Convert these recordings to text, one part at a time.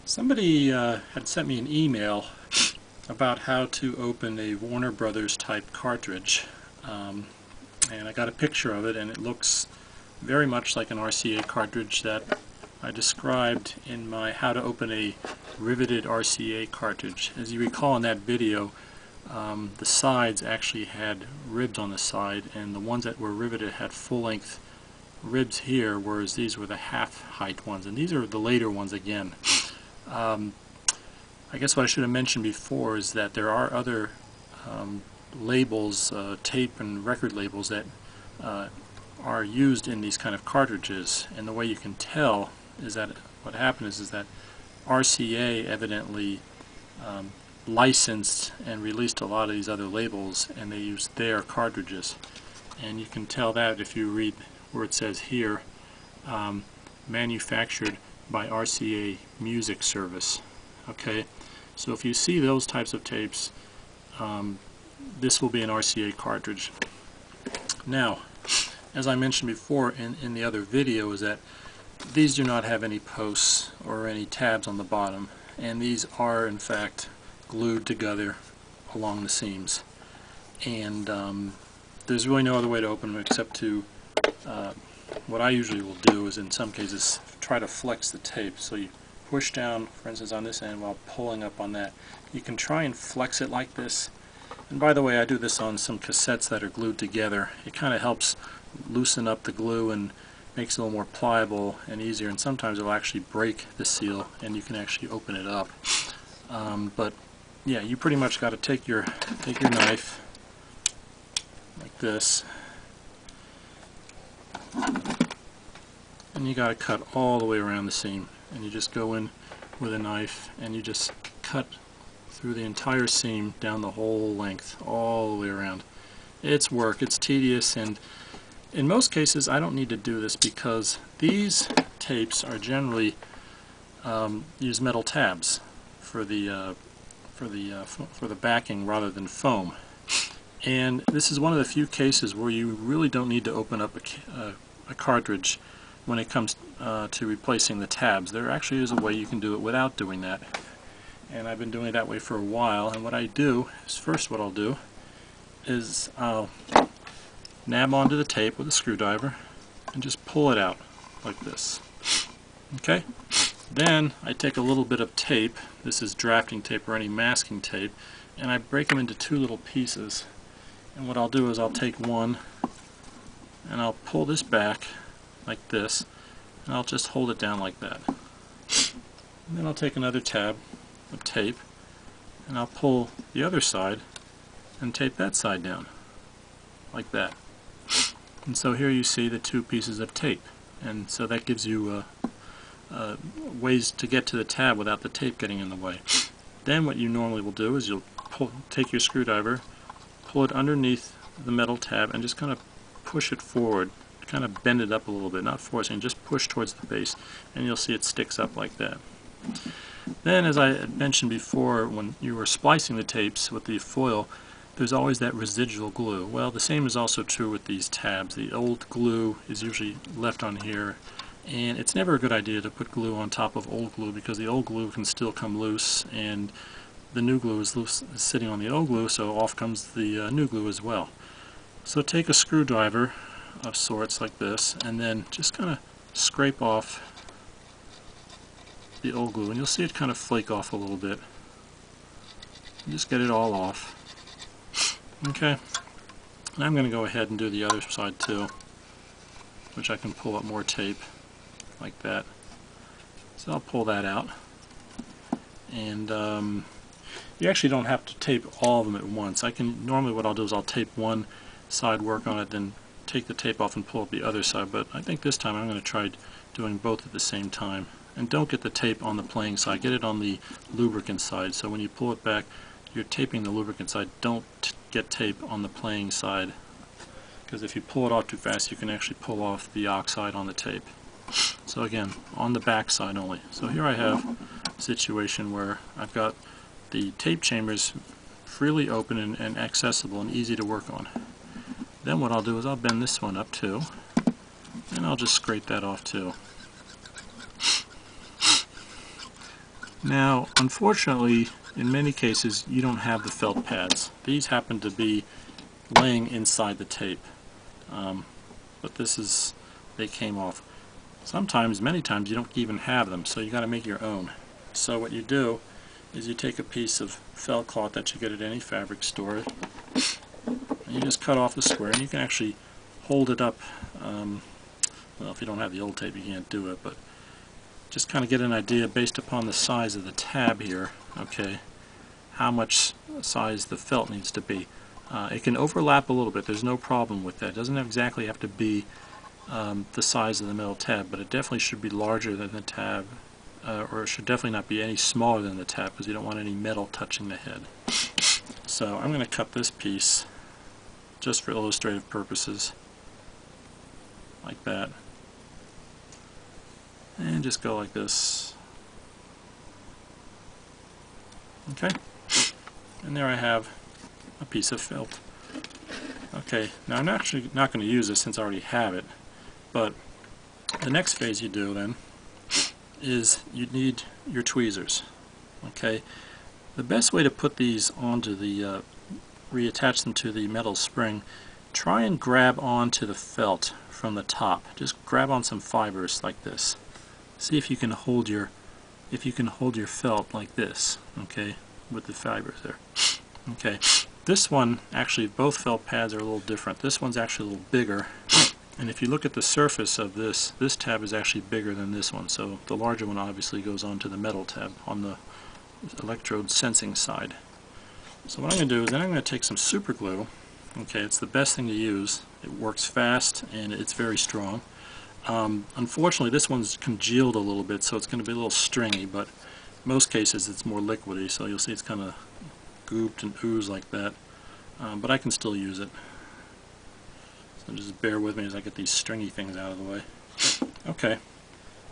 Somebody had sent me an email about how to open a Warner Brothers type cartridge, and I got a picture of it, and it looks very much like an RCA cartridge that I described in my How to Open a Riveted RCA Cartridge. As you recall in that video, the sides actually had ribs on the side, and the ones that were riveted had full-length ribs here, whereas these were the half-height ones, and these are the later ones again. I guess what I should have mentioned before is that there are other labels, tape and record labels that are used in these kind of cartridges, and the way you can tell is that what happened is that RCA evidently licensed and released a lot of these other labels, and they used their cartridges, and you can tell that if you read where it says here, manufactured by RCA Music Service. Okay, so if you see those types of tapes, this will be an RCA cartridge. Now, as I mentioned before in the other video, is that these do not have any posts or any tabs on the bottom, and these are in fact glued together along the seams, and there's really no other way to open them except to what I usually will do is in some cases try to flex the tape. So you push down, for instance, on this end while pulling up on that. You can try and flex it like this. And by the way, I do this on some cassettes that are glued together. It kind of helps loosen up the glue and makes it a little more pliable and easier, and sometimes it'll actually break the seal and you can actually open it up. But yeah, you pretty much got to take your knife like this, and you got to cut all the way around the seam, and you just go in with a knife and you just cut through the entire seam down the whole length all the way around. It's work, it's tedious, and in most cases I don't need to do this because these tapes are generally use metal tabs for the backing rather than foam. And this is one of the few cases where you really don't need to open up a cartridge when it comes to replacing the tabs. There actually is a way you can do it without doing that, and I've been doing it that way for a while. And what I do is, first what I'll do is I'll nab onto the tape with a screwdriver and just pull it out like this. Okay? Then I take a little bit of tape, this is drafting tape or any masking tape, and I break them into two little pieces. And what I'll do is I'll take one and I'll pull this back like this, and I'll just hold it down like that. And then I'll take another tab of tape and I'll pull the other side and tape that side down like that. And so here you see the two pieces of tape, and so that gives you ways to get to the tab without the tape getting in the way. Then what you normally will do is you'll take your screwdriver, pull it underneath the metal tab, and just kind of push it forward, kind of bend it up a little bit, not forcing, just push towards the base, and you'll see it sticks up like that. Then, as I had mentioned before, when you were splicing the tapes with the foil, there's always that residual glue. Well, the same is also true with these tabs. The old glue is usually left on here, and it's never a good idea to put glue on top of old glue because the old glue can still come loose, and the new glue is loose, sitting on the old glue, so off comes the new glue as well. So take a screwdriver of sorts like this, and then just kind of scrape off the old glue, and you'll see it kind of flake off a little bit. Just get it all off. Okay, and I'm going to go ahead and do the other side too, which I can pull up more tape like that. So I'll pull that out, and you actually don't have to tape all of them at once. Normally what I'll do is I'll tape one side, work on it, then take the tape off and pull up the other side, but I think this time I'm going to try doing both at the same time. And don't get the tape on the playing side, get it on the lubricant side, so when you pull it back you're taping the lubricant side. Don't get tape on the playing side, because if you pull it off too fast you can actually pull off the oxide on the tape. So again, on the back side only. So here I have a situation where I've got the tape chambers freely open and accessible and easy to work on. Then what I'll do is I'll bend this one up too, and I'll just scrape that off too. Now, unfortunately, in many cases, you don't have the felt pads. These happen to be laying inside the tape, but they came off. Sometimes, many times, you don't even have them, so you got to make your own. So what you do is you take a piece of felt cloth that you get at any fabric store, and you just cut off the square, and you can actually hold it up. Well, if you don't have the old tape, you can't do it, but just kind of get an idea based upon the size of the tab here, okay, how much size the felt needs to be. It can overlap a little bit, there's no problem with that. It doesn't exactly have to be the size of the metal tab, but it definitely should be larger than the tab, or it should definitely not be any smaller than the tab, because you don't want any metal touching the head. So I'm going to cut this piece just for illustrative purposes, like that. And just go like this. Okay, and there I have a piece of felt. Okay, now I'm actually not going to use this since I already have it, but the next phase you do then is you need your tweezers. Okay, the best way to put these onto the reattach them to the metal spring, try and grab onto the felt from the top. Just grab on some fibers like this. See if you can hold your felt like this, okay, with the fibers there. Okay, this one actually, both felt pads are a little different. This one's actually a little bigger, and if you look at the surface of this tab is actually bigger than this one. So the larger one obviously goes onto the metal tab on the electrode sensing side. So what I'm going to do is then I'm going to take some super glue. Okay, it's the best thing to use. It works fast and it's very strong. Unfortunately, this one's congealed a little bit, so it's going to be a little stringy, but in most cases it's more liquidy, so you'll see it's kind of gooped and oozed like that. But I can still use it. So just bear with me as I get these stringy things out of the way. Okay.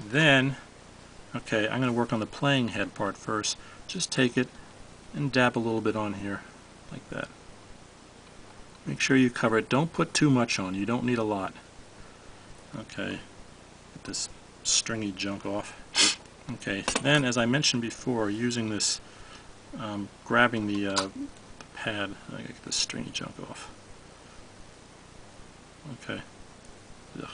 Then, okay, I'm going to work on the playing head part first. Just take it and dab a little bit on here, like that. Make sure you cover it. Don't put too much on. You don't need a lot. Okay, get this stringy junk off. Okay, then as I mentioned before, using this, grabbing the pad, I get this stringy junk off. Okay, ugh.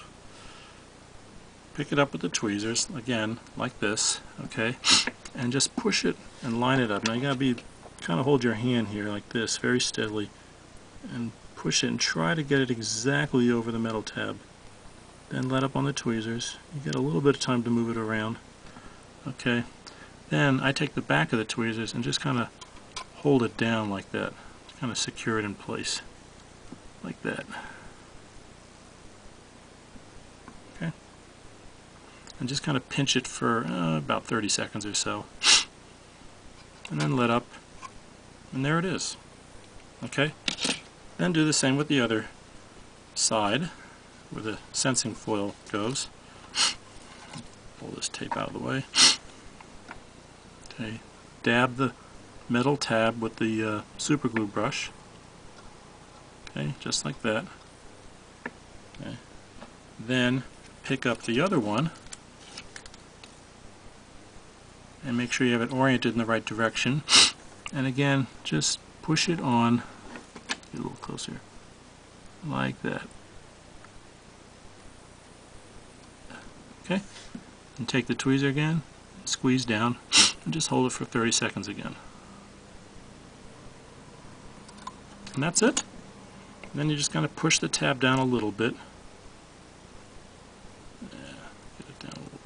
Pick it up with the tweezers, again, like this, okay, and just push it and line it up. Now you gotta kind of hold your hand here like this, very steadily, and push it and try to get it exactly over the metal tab. Then let up on the tweezers. You get a little bit of time to move it around. Okay. Then I take the back of the tweezers and just kind of hold it down like that. Kind of secure it in place. Like that. Okay. And just kind of pinch it for about 30 seconds or so. And then let up. And there it is. Okay. Then do the same with the other side, where the sensing foil goes. Pull this tape out of the way. Okay, dab the metal tab with the super glue brush. Okay, just like that. Okay. Then pick up the other one and make sure you have it oriented in the right direction. And again, just push it on. Get a little closer, like that. Okay, and take the tweezer again, squeeze down, and just hold it for 30 seconds again. And that's it. And then you just kind of push the tab down a little bit. Yeah, get it down a little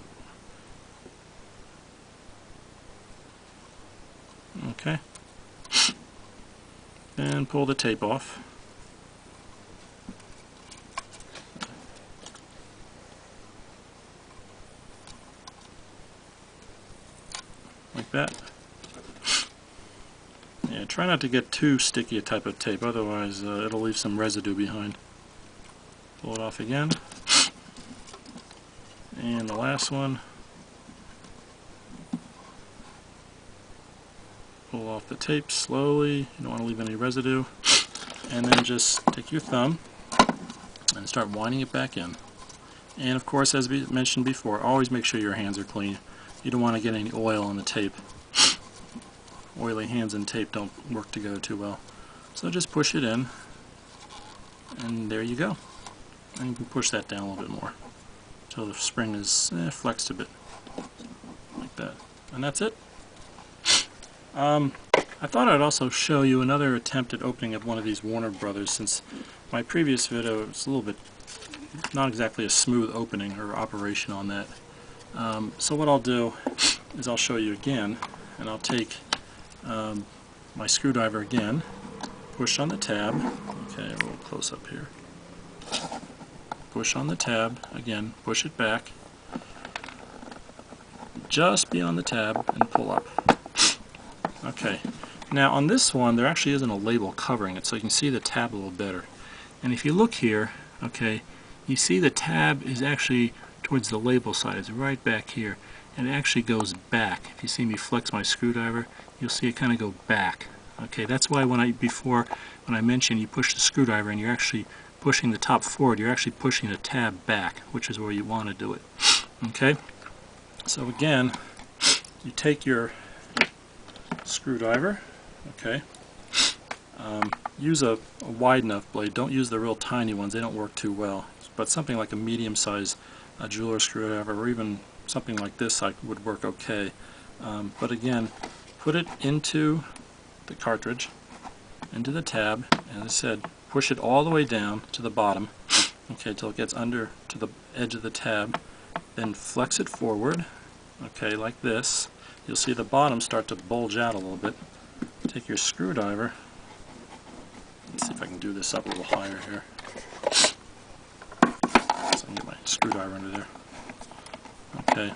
bit. Okay. And pull the tape off. Like that. Yeah, try not to get too sticky a type of tape, otherwise it'll leave some residue behind. Pull it off again. And the last one. Pull off the tape slowly, you don't want to leave any residue. And then just take your thumb and start winding it back in. And of course, as we mentioned before, always make sure your hands are clean. you don't want to get any oil on the tape. Oily hands and tape don't work together too well. So just push it in, and there you go. And you can push that down a little bit more until the spring is flexed a bit, like that. And that's it. I thought I'd also show you another attempt at opening up one of these Warner Brothers, since my previous video was a little bit not exactly a smooth opening or operation on that. So what I'll do is I'll show you again, and I'll take my screwdriver again, push on the tab, okay, a little close up here, push on the tab, again, push it back, just beyond the tab, and pull up. Okay, now on this one there actually isn't a label covering it, so you can see the tab a little better. And if you look here, okay, you see the tab is actually towards the label side. It's right back here, and it actually goes back. If you see me flex my screwdriver, you'll see it kind of go back. Okay, that's why when I mentioned you push the screwdriver and you're actually pushing the top forward, you're actually pushing the tab back, which is where you want to do it. Okay, so again, you take your screwdriver, okay, use a wide enough blade. Don't use the real tiny ones, they don't work too well, but something like a medium-sized jeweler screwdriver, or even something like this would work okay. But again, put it into the cartridge, into the tab, and as I said, push it all the way down to the bottom, okay, till it gets under to the edge of the tab. Then flex it forward, okay, like this. You'll see the bottom start to bulge out a little bit. Take your screwdriver. Let's see if I can do this up a little higher here. So I can get my screwdriver under there. Okay.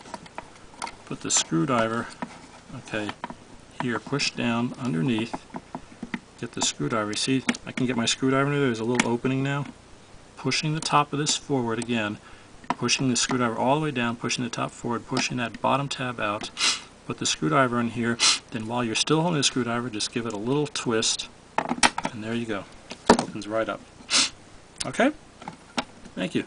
Put the screwdriver, okay, here, push down underneath. Get the screwdriver. See, I can get my screwdriver under there. There's a little opening now. Pushing the top of this forward again. Pushing the screwdriver all the way down, pushing the top forward, pushing that bottom tab out. Put the screwdriver in here, then while you're still holding the screwdriver, just give it a little twist, and there you go. It opens right up. Okay? Thank you.